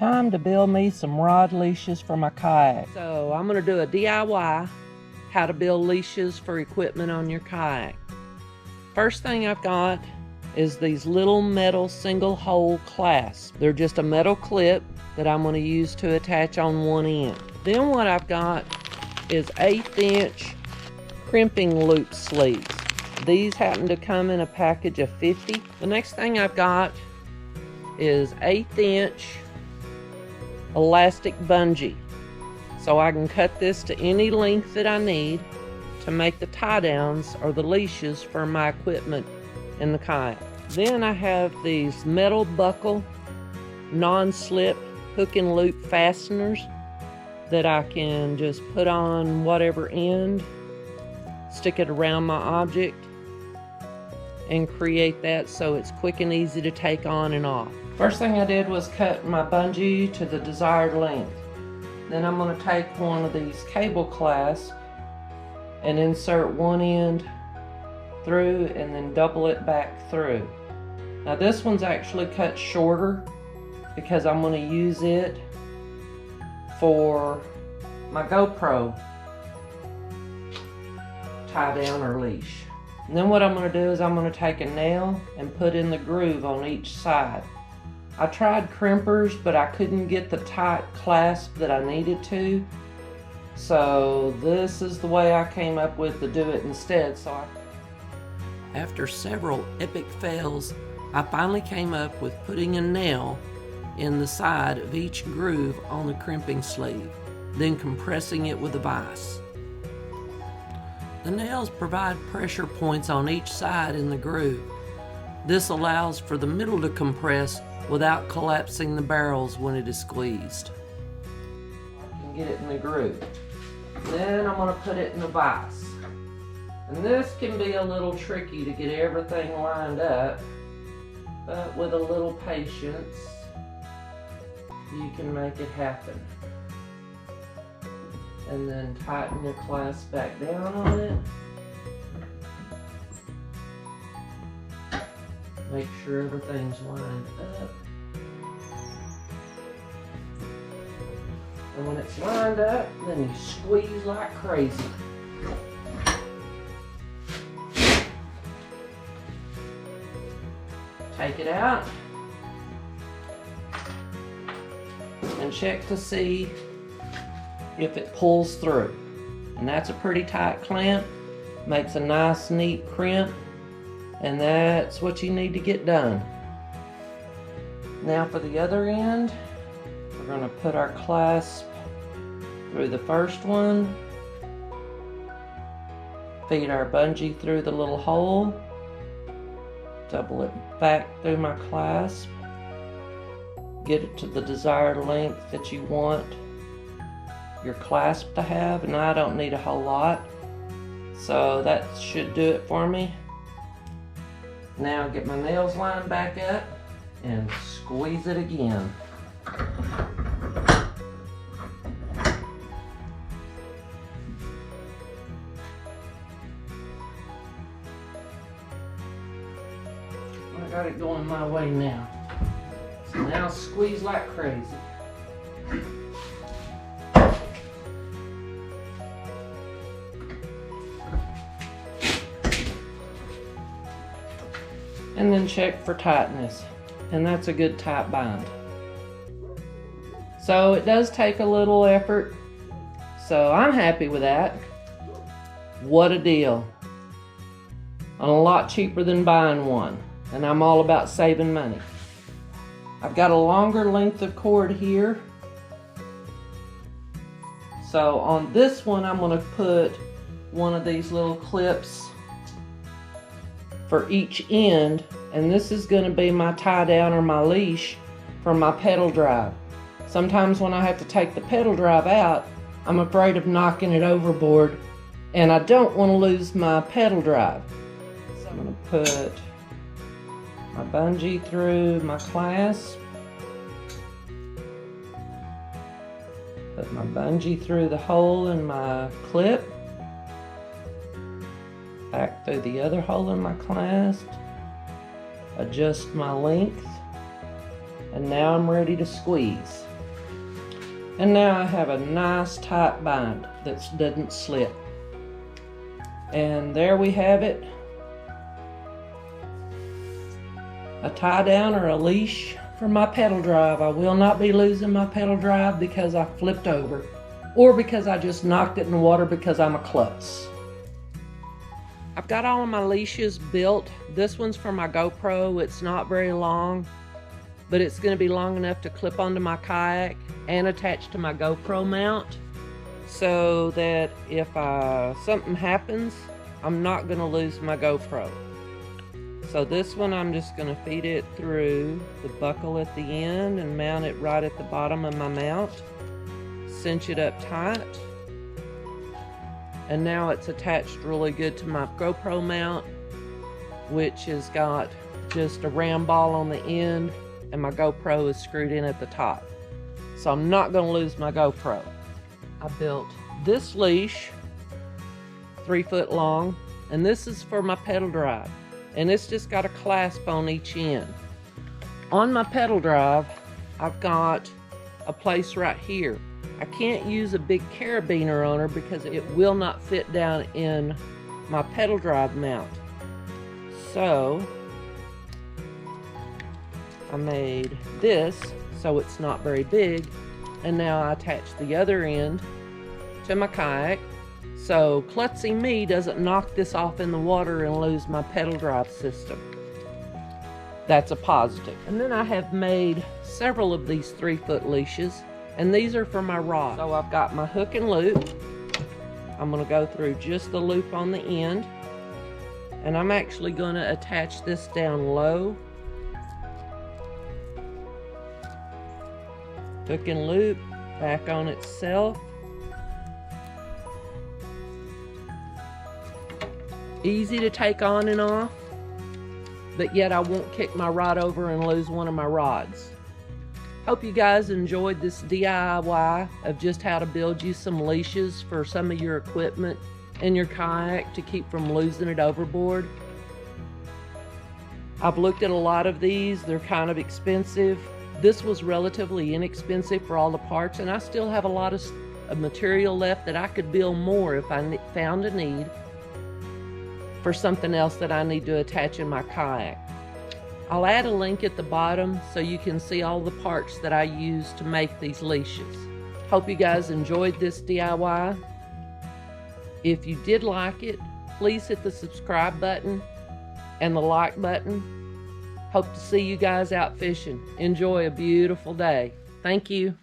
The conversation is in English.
Time to build me some rod leashes for my kayak. So I'm going to do a DIY, how to build leashes for equipment on your kayak. First thing I've got is these little metal single hole clasps. They're just a metal clip that I'm going to use to attach on one end. Then what I've got is 1/8 inch crimping loop sleeves. These happen to come in a package of 50. The next thing I've got is 1/8 inch elastic bungee. So I can cut this to any length that I need to make the tie downs or the leashes for my equipment in the kayak. Then I have these metal buckle non-slip hook and loop fasteners that I can just put on whatever end, stick it around my object, and create that so it's quick and easy to take on and off. First thing I did was cut my bungee to the desired length. Then I'm going to take one of these cable clasps and insert one end through and then double it back through. Now this one's actually cut shorter because I'm going to use it for my GoPro tie down or leash. And then what I'm going to do is I'm going to take a nail and put in the groove on each side. I tried crimpers, but I couldn't get the tight clasp that I needed to. So this is the way I came up with to do it instead. After several epic fails, I finally came up with putting a nail in the side of each groove on the crimping sleeve, then compressing it with a vise. The nails provide pressure points on each side in the groove. This allows for the middle to compress without collapsing the barrels when it is squeezed. I can get it in the groove. Then I'm going to put it in the vise. And this can be a little tricky to get everything lined up, but with a little patience, you can make it happen. And then tighten the clasp back down on it. Make sure everything's lined up. And when it's lined up, then you squeeze like crazy. Take it out and check to see if it pulls through. And that's a pretty tight clamp. Makes a nice neat crimp. And that's what you need to get done. Now for the other end, we're going to put our clasp through the first one, feed our bungee through the little hole, double it back through my clasp, get it to the desired length that you want your clasp to have, and I don't need a whole lot, so that should do it for me. Now get my nails lined back up and squeeze it again. I got it going my way now. So now squeeze like crazy. And then check for tightness, and that's a good tight bind. So it does take a little effort, so I'm happy with that. What a deal. And a lot cheaper than buying one, and I'm all about saving money. I've got a longer length of cord here, so on this one I'm going to put one of these little clips for each end, and this is going to be my tie down or my leash for my pedal drive. Sometimes when I have to take the pedal drive out, I'm afraid of knocking it overboard, and I don't want to lose my pedal drive. So I'm going to put my bungee through my clasp, put my bungee through the hole in my clip, back through the other hole in my clasp, adjust my length, and now I'm ready to squeeze. And now I have a nice tight bind that doesn't slip. And there we have it. A tie down or a leash for my pedal drive. I will not be losing my pedal drive because I flipped over or because I just knocked it in the water because I'm a klutz. I've got all of my leashes built. This one's for my GoPro. It's not very long, but it's going to be long enough to clip onto my kayak and attach to my GoPro mount so that if something happens, I'm not going to lose my GoPro. So this one I'm just going to feed it through the buckle at the end and mount it right at the bottom of my mount. Cinch it up tight. And now it's attached really good to my GoPro mount, which has got just a round ball on the end, and my GoPro is screwed in at the top. So I'm not going to lose my GoPro. I built this leash, 3 foot long, and this is for my pedal drive. And it's just got a clasp on each end. On my pedal drive, I've got a place right here. I can't use a big carabiner on her because it will not fit down in my pedal drive mount. So I made this so it's not very big, and now I attach the other end to my kayak so klutzy me doesn't knock this off in the water and lose my pedal drive system. That's a positive. And then I have made several of these 3 foot leashes, and these are for my rod. So I've got my hook and loop. I'm going to go through just the loop on the end, and I'm actually going to attach this down low. Hook and loop back on itself. Easy to take on and off, but yet I won't kick my rod over and lose one of my rods. Hope you guys enjoyed this DIY of just how to build you some leashes for some of your equipment in your kayak to keep from losing it overboard. I've looked at a lot of these. They're kind of expensive. This was relatively inexpensive for all the parts, and I still have a lot of material left that I could build more if I found a need for something else that I need to attach in my kayak. I'll add a link at the bottom so you can see all the parts that I use to make these leashes. Hope you guys enjoyed this DIY. If you did like it, please hit the subscribe button and the like button. Hope to see you guys out fishing. Enjoy a beautiful day. Thank you.